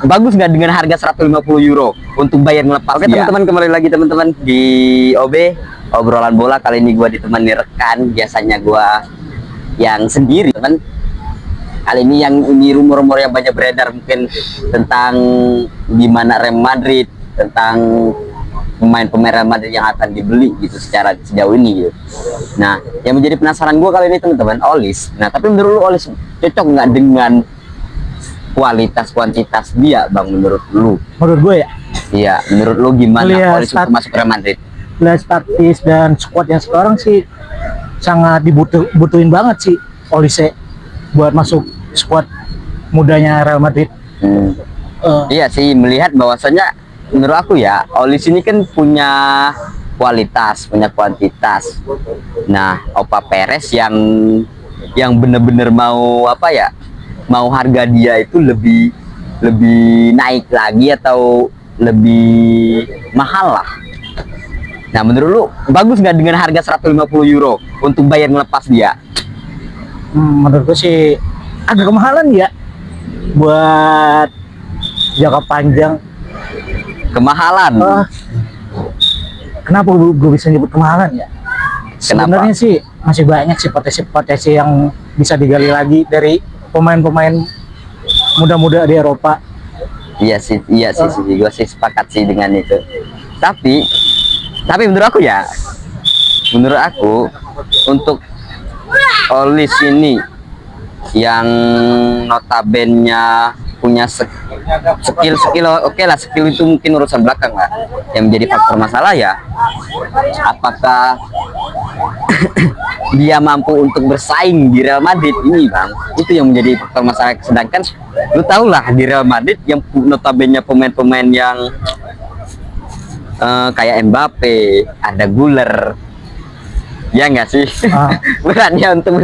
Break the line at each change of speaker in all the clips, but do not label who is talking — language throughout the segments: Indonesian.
bagus nggak dengan harga 150 euro untuk bayar ngelepas? Oke teman-teman, kembali lagi teman-teman di OB obrolan bola. Kali ini gua ditemani rekan, biasanya gua yang sendiri teman. Kali ini rumor-rumor yang banyak beredar mungkin tentang gimana Real Madrid, tentang pemain-pemain Real Madrid yang akan dibeli gitu secara sejauh ini gitu. Nah, yang menjadi penasaran gue kali ini teman-teman, Olis. Nah, tapi menurut lu Olis cocok nggak dengan kualitas kuantitas dia, Bang, menurut lu?
Menurut gue ya.
Iya, menurut lu gimana Olis untuk masuk Real Madrid?
Lihat taktis dan squad yang sekarang sih sangat dibutuhin banget sih Olis buat masuk squad mudanya Real Madrid.
Iya sih, melihat bahwasanya menurut aku ya, Olis ini kan punya kualitas, punya kuantitas. Nah, Opa Perez yang bener-bener mau apa ya? Mau harga dia itu lebih naik lagi atau lebih mahal lah. Nah, menurut lu bagus nggak dengan harga 150 euro untuk bayar ngelepas dia?
Menurut gue sih agak kemahalan ya buat jangka panjang.
Kemahalan.
Kenapa gue bisa nyebut kemahalan ya? Sebenarnya sih masih banyak sih potensi yang bisa digali lagi dari pemain-pemain muda-muda di Eropa.
Iya sih, gue sih sepakat sih dengan itu. Tapi menurut aku untuk Olis ini yang notabene punya skill oke lah, skill itu mungkin urusan belakang lah. Yang menjadi faktor masalah ya apakah dia mampu untuk bersaing di Real Madrid ini, Bang. Itu yang menjadi faktor masalah. Sedangkan lu tau lah di Real Madrid yang notabene pemain-pemain yang kayak Mbappe, ada Guller, ya nggak sih? Beratnya untuk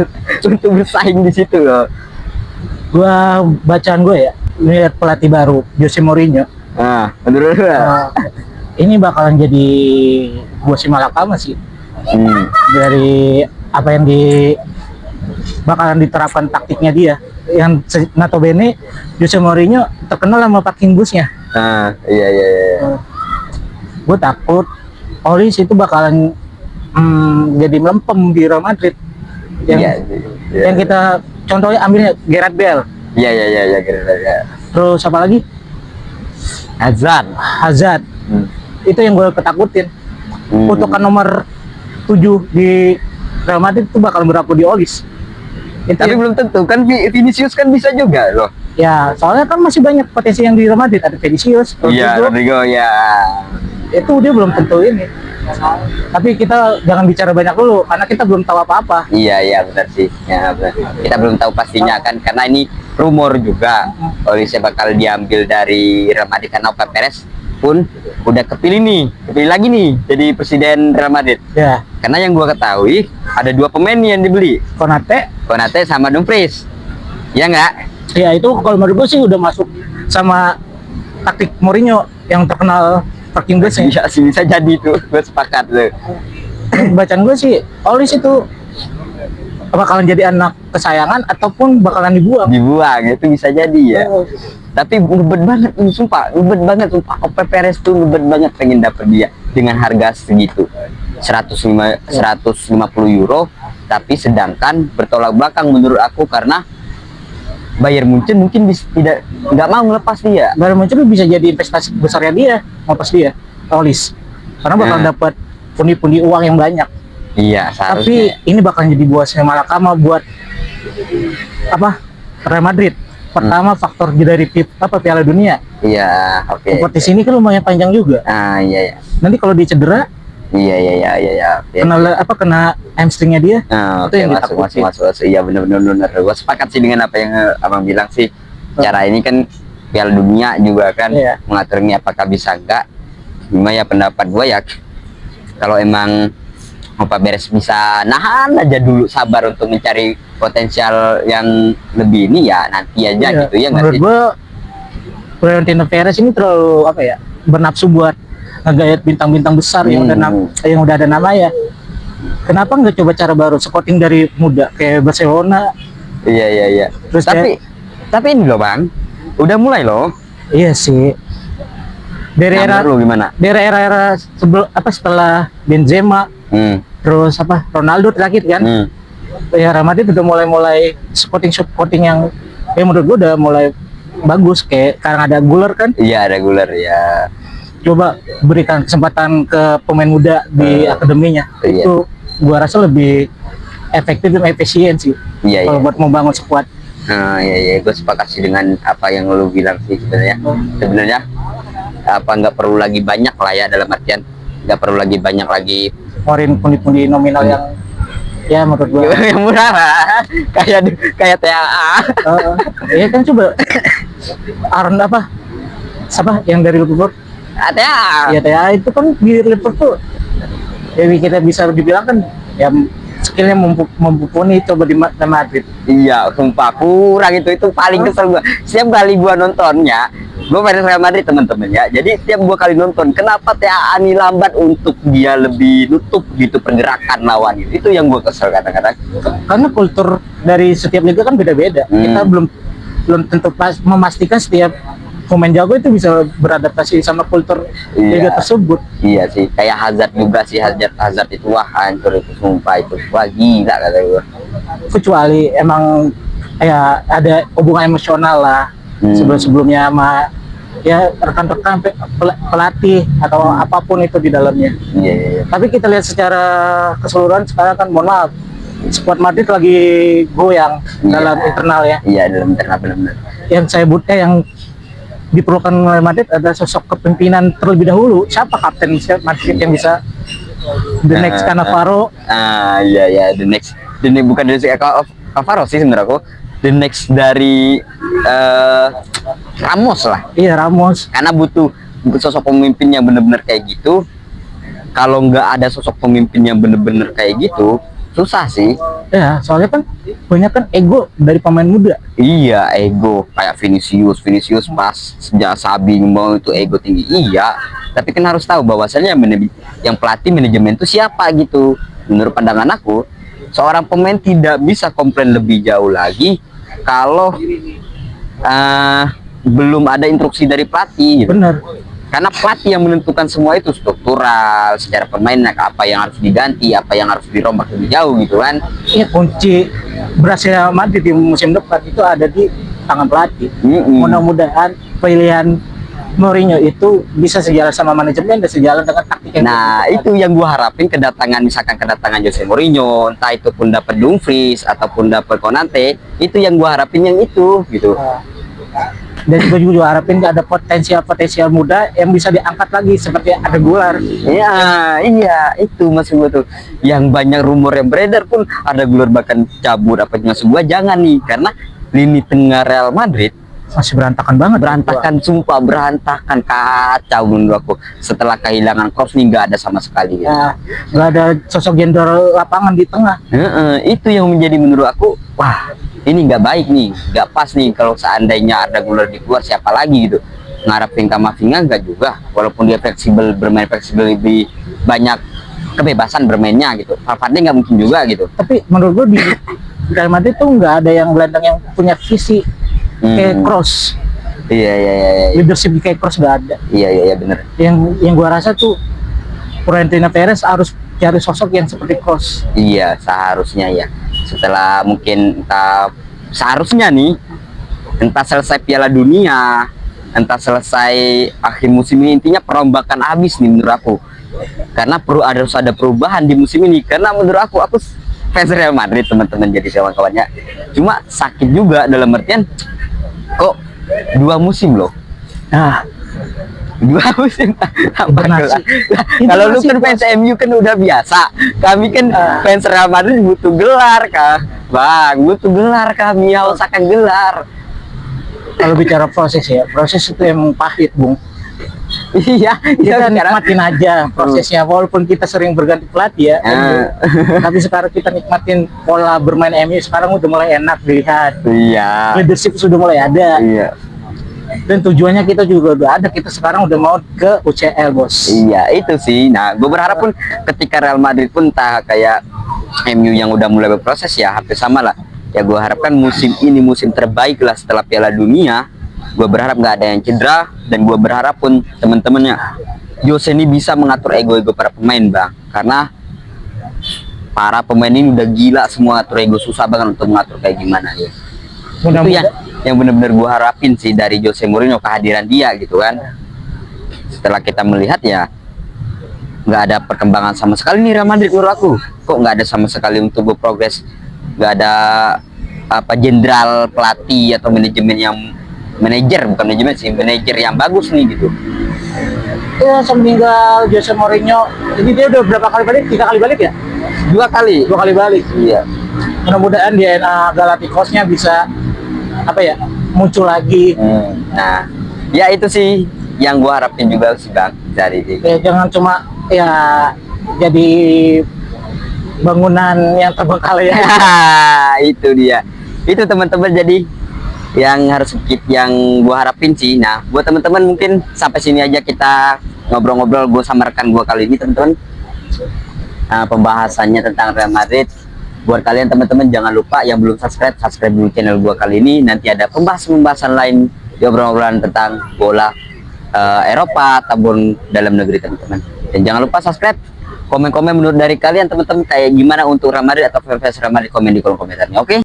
bersaing di situ loh.
Bacaan gue ya, lihat pelatih baru Jose Mourinho.
Menurut gue
ini bakalan jadi buah si malakama sih. Dari apa yang bakalan diterapkan taktiknya dia. Yang notabene Jose Mourinho terkenal sama parking busnya.
Iya.
Gue takut Olis itu bakalan jadi melempem di Real Madrid. Yang kita contohnya ambilnya Gareth Bale. Iya,
Gareth Bale.
Terus apa lagi? Hazard. Itu yang gue ketakutin. Kutukan nomor 7 di Real Madrid itu bakal berlaku di Olis.
Tapi belum tentu kan, Vinicius kan bisa juga loh.
Ya, soalnya kan masih banyak potensi yang di Real Madrid, ada Vinicius,
Rodrigo ya.
Itu dia belum tentu ini. Tapi kita jangan bicara banyak dulu karena kita belum tahu apa-apa.
Iya benar sih. Ya, benar. Kita belum tahu pastinya kan, karena ini rumor juga. Olisnya bakal diambil dari Real Madrid karena Opa Perez pun udah kepilih lagi nih jadi presiden Real Madrid.
Ya.
Karena yang gua ketahui ada 2 pemain yang dibeli. Konate sama Dumfries. Ya enggak?
Ya itu kalau menurut gue sih udah masuk sama taktik Mourinho yang terkenal parking bus.
Iya sih, bisa jadi tuh, gue sepakat tuh.
Bacaan gue sih Olis itu bakalan jadi anak kesayangan ataupun bakalan dibuang
itu bisa jadi ya. Tapi ngebet banget sumpah Opa Perez tuh ngebet banget pengen dapet dia dengan harga segitu 150 euro. Tapi sedangkan bertolak belakang menurut aku karena Bayern Munchen mungkin nggak mau ngelepas dia.
Bayern Munchen bisa jadi investasi besarnya dia, ngelepas dia Olis, karena bakal dapat pundi-pundi uang yang banyak.
Iya, seharusnya.
Tapi ini bakal jadi buah malakama buat Real Madrid. Pertama faktor dari Piala Dunia.
Iya, oke.
Kompetisi ini kan lumayan panjang juga.
Iya.
Nanti kalau dia cedera,
iya.
Kena hamstringnya dia.
Itu yang masuk. Iya benar. Gue sepakat sih dengan apa yang abang bilang sih. Cara ini kan Piala Dunia juga kan mengatur ini apakah bisa enggak. Cuma ya pendapat gue ya, kalau emang Opa Perez bisa nahan aja dulu, sabar untuk mencari potensial yang lebih ini ya nanti aja gitu ya nggak sih?
Menurut gue Florentino Perez ini terlalu bernafsu buat ngegayat bintang-bintang besar yang udah ada nama ya. Kenapa nggak coba cara baru, scouting dari muda kayak Barcelona?
Iya.
Terus
tapi ini loh Bang, udah mulai loh
Iya sih. Dari
Nah,
era
menurut lu gimana?
dari era sebelum setelah Benzema, terus Ronaldo terakhir kan, ya Real Madrid udah mulai supporting yang menurut gua udah mulai bagus, kayak karena ada Guler kan.
Iya, reguler ya.
Coba berikan kesempatan ke pemain muda di akademinya,
Iya.
itu gua rasa lebih efektif dan efisien sih
Iya,
kalau
iya.
buat membangun skuad.
Nah, iya, gue sepakat sih dengan apa yang lu bilang sih sebenarnya. Sebenarnya apa nggak perlu lagi banyak lah ya, dalam artian nggak perlu lagi banyak lagi
Ngeluarin pundi-pundi nominal yang ya menurut gua
yang murah lah, kayak TAA.
ya kan. Coba Aaron siapa yang dari Liverpool,
TAA.
ya TA itu kan di Liverpool, jadi kita bisa dibilang kan ya skillnya mumpuni, coba di Madrid.
Iya, sumpah kurang itu paling kesel gua. Setiap kali gua nontonnya, gua fans Real Madrid teman-teman ya. Jadi setiap gua kali nonton, kenapa TAA ini lambat untuk dia lebih nutup gitu pergerakan lawan itu. Itu yang gua kesel kadang-kadang.
Karena kultur dari setiap liga kan beda-beda. Kita belum tentu memastikan setiap pemain jago itu bisa beradaptasi sama kultur liga tersebut.
Iya sih, kayak Hazard juga sih, Hazard itu wah hancur itu, sumpah itu wah gila kata gua.
Kecuali emang ya ada hubungan emosional lah sebelumnya sama ya rekan-rekan pelatih atau apapun itu di dalamnya.
Iya.
Tapi kita lihat secara keseluruhan sekarang kan, mohon maaf, skuad Madrid lagi goyang dalam internal ya.
Iya, dalam internal benar-benar.
Yang saya yang diperlukan oleh Madrid ada sosok kepemimpinan terlebih dahulu. Siapa kapten Madrid yang bisa the next Cannavaro?
Iya, the next bukan dari Cannavaro sih sebenarnya aku. The next dari Ramos lah.
Iya, Ramos.
Karena butuh sosok pemimpin yang benar-benar kayak gitu. Kalau nggak ada sosok pemimpin yang benar-benar kayak gitu, susah sih.
Ya, soalnya kan banyak kan ego dari pemain muda.
Iya, ego kayak Vinicius pas sejak Sabi mau itu ego tinggi. Iya, tapi kan harus tahu bahwasannya yang pelatih manajemen itu siapa gitu. Menurut pandangan aku, seorang pemain tidak bisa komplain lebih jauh lagi kalau belum ada instruksi dari pelatih gitu.
Bener.
Karena pelatih yang menentukan semua itu, struktural, secara permainan, apa yang harus diganti, apa yang harus dirombak lebih jauh gitu kan.
Iya, kunci berhasilnya Madrid di musim depan itu ada di tangan pelatih. Mudah-mudahan pilihan Mourinho itu bisa sejalan sama manajemen dan sejalan dengan taktik yang
itu yang gua harapin, misalkan kedatangan Jose Mourinho, entah itu pun dapat Dumfries ataupun dapat Konate, itu yang gua harapin yang itu gitu.
Dan gue juga harapin ada potensial muda yang bisa diangkat lagi seperti ada Guler.
Iya, itu maksud gua tuh. Yang banyak rumor yang beredar pun ada Guler bahkan cabut, apa maksud gua jangan nih, karena lini tengah Real Madrid
masih berantakan banget.
Sumpah berantakan, kacau menurut aku. Setelah kehilangan Kroos nih nggak ada sama sekali.
Ya, nggak ada sosok jenderal lapangan di tengah.
Itu yang menjadi menurut aku, wah ini nggak baik nih, nggak pas nih. Kalau seandainya ada Guler di keluar, siapa lagi gitu. Ngarepin Kamavinga nggak juga, walaupun dia bermain fleksibel, lebih banyak kebebasan bermainnya gitu. Valverde nggak mungkin juga gitu.
Tapi menurut gue di Real Madrid tuh nggak ada yang gelandang yang punya visi kayak Kroos.
Iya.
Leadership kayak Kroos nggak ada.
Iya bener.
Yang gua rasa tuh Florentino Perez harus cari sosok yang seperti Kroos.
Iya, seharusnya ya. Setelah mungkin seharusnya nih, entah selesai Piala Dunia, entah selesai akhir musim ini, intinya perombakan habis nih menurut aku. Karena harus ada perubahan di musim ini. Karena menurut aku fans Real Madrid teman-teman, jadi kawan-kawannya. Cuma sakit juga dalam artian kok 2 musim loh. 2 musim kalau lu kan fans MU kan udah biasa, kami kan fans Real Madrid butuh gelar butuh gelar, kami haus akan gelar.
Kalau bicara proses itu emang pahit, Bung.
Iya,
kita nikmatin aja prosesnya, walaupun kita sering berganti pelatih ya. Tapi sekarang kita nikmatin pola bermain MU sekarang udah mulai enak dilihat.
Iya.
Leadership sudah mulai ada.
Iya.
Dan tujuannya kita juga udah ada, kita sekarang udah mau ke UCL, bos.
Iya, itu sih. Nah, gue berharap pun ketika Real Madrid pun kayak MU yang udah mulai berproses ya, hampir sama lah. Ya gue harapkan musim ini musim terbaik lah setelah Piala Dunia. Gue berharap nggak ada yang cedera, dan gue berharap pun teman-temannya Jose ini bisa mengatur ego-ego para pemain, Bang, karena para pemain ini udah gila semua atur ego, susah banget untuk mengatur kayak gimana ya. Itu yang benar-benar gue harapin sih dari Jose Mourinho, kehadiran dia gitu kan. Setelah kita melihat ya nggak ada perkembangan sama sekali nih Real Madrid menurut aku. Kok nggak ada sama sekali untuk berprogres, nggak ada apa jenderal pelatih atau manajemen yang bukan manajemen sih, manajer yang bagus nih gitu.
Ya semeninggal Jose Mourinho, ini dia udah berapa kali balik? 3 kali balik ya?
2 kali.
2 kali balik.
Iya.
Mudah-mudahan DNA Galacticosnya bisa apa ya, muncul lagi.
Nah, ya itu sih yang gua harapin juga sih Bang dari ini.
Ya, jangan cuma ya jadi bangunan yang terbengkalai ya.
Itu dia. Itu teman-teman, jadi yang harus yang gua harapin sih. Nah, buat teman-teman mungkin sampai sini aja kita ngobrol-ngobrol gue sama rekan gua kali ini, teman-teman. Pembahasannya tentang Real Madrid. Buat kalian teman-teman jangan lupa yang belum subscribe dulu channel gua kali ini. Nanti ada pembahasan lain di obrolan tentang bola Eropa ataupun dalam negeri, teman-teman. Dan jangan lupa subscribe, komen-komen menurut dari kalian teman-teman kayak gimana untuk Real Madrid atau fans Real Madrid, komen di kolom komentarnya. Oke?